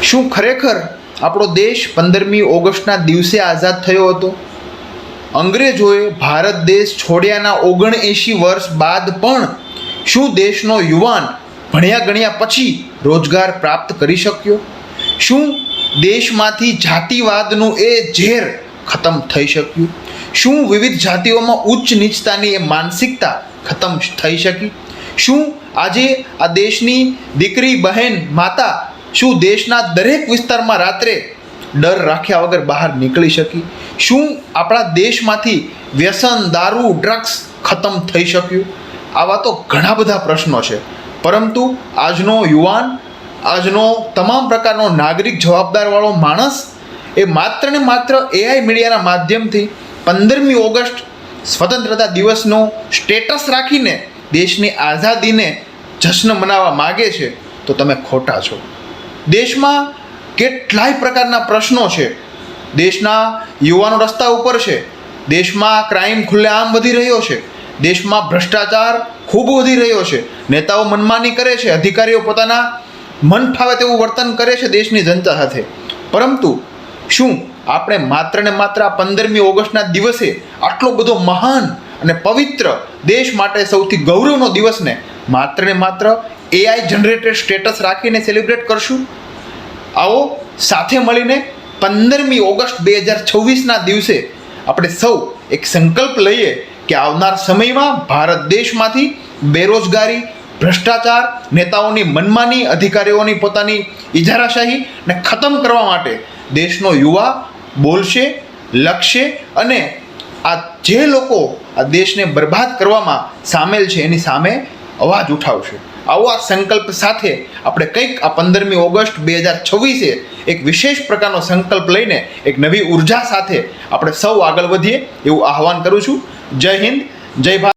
શું ખરેખર આપણો દેશ 15મી ઓગસ્ટના દિવસે આઝાદ થયો હતો? અંગ્રેજોએ ભારત દેશ છોડ્યાના 79 વર્ષ બાદ પણ શું દેશનો યુવાન ભણ્યા ગણ્યા પછી રોજગાર પ્રાપ્ત કરી શક્યો? શું દેશમાંથી જાતિવાદનું એ ઝેર ખતમ થઈ શક્યું? શું વિવિધ જાતિઓમાં ઉચ્ચ નીચતાની એ માનસિકતા ખતમ થઈ શકી? શું આજે આ દેશની દીકરી, બહેન, માતા શું દેશના દરેક વિસ્તારમાં રાત્રે ડર રાખ્યા વગર બહાર નીકળી શકી? શું આપણા દેશમાંથી વ્યસન, દારૂ, ડ્રગ્સ ખતમ થઈ શક્યું? આવા તો ઘણા બધા પ્રશ્નો છે, પરંતુ આજનો યુવાન, આજનો તમામ પ્રકારનો નાગરિક, જવાબદારવાળો માણસ એ માત્ર ને માત્ર એઆઈ મીડિયાના માધ્યમથી 15મી ઓગસ્ટ સ્વતંત્રતા દિવસનો સ્ટેટસ રાખીને દેશની આઝાદીને જશ્ન મનાવવા માગે છે, તો તમે ખોટા છો. દેશમાં કેટલાય પ્રકારના પ્રશ્નો છે. દેશના યુવાનો રસ્તા ઉપર છે. દેશમાં ક્રાઇમ ખુલ્લેઆમ વધી રહ્યો છે. દેશમાં ભ્રષ્ટાચાર ખૂબ વધી રહ્યો છે. નેતાઓ મનમાની કરે છે. અધિકારીઓ પોતાના મન ફાવે તેવું વર્તન કરે છે દેશની જનતા સાથે. પરંતુ શું આપણે માત્ર ને માત્ર આ 15મી ઓગસ્ટના દિવસે આટલો બધો મહાન અને પવિત્ર દેશ માટે સૌથી ગૌરવનો દિવસને માત્ર ને માત્ર એઆઈ જનરેટેડ સ્ટેટસ રાખીને સેલિબ્રેટ કરશું? આવો સાથે મળીને 15મી ઓગસ્ટ 2026ના દિવસે આપણે સૌ એક સંકલ્પ લઈએ કે આવનાર સમયમાં ભારત દેશમાંથી બેરોજગારી, ભ્રષ્ટાચાર, નેતાઓની મનમાની, અધિકારીઓની પોતાની ઇજારાશાહીને ખતમ કરવા માટે દેશનો યુવા બોલશે, લખશે અને આ જે લોકો આ દેશને બરબાદ કરવામાં સામેલ છે એની સામે અવાજ ઉઠાવશે. આવો આ સંકલ્પ સાથે આપણે કંઈક આ 15મી ઓગસ્ટ 2026 એક વિશેષ પ્રકારનો સંકલ્પ લઈને એક નવી ઉર્જા સાથે આપણે સૌ આગળ વધીએ એવું આહવાન કરું છું. જય હિન્દ, જય ભારત.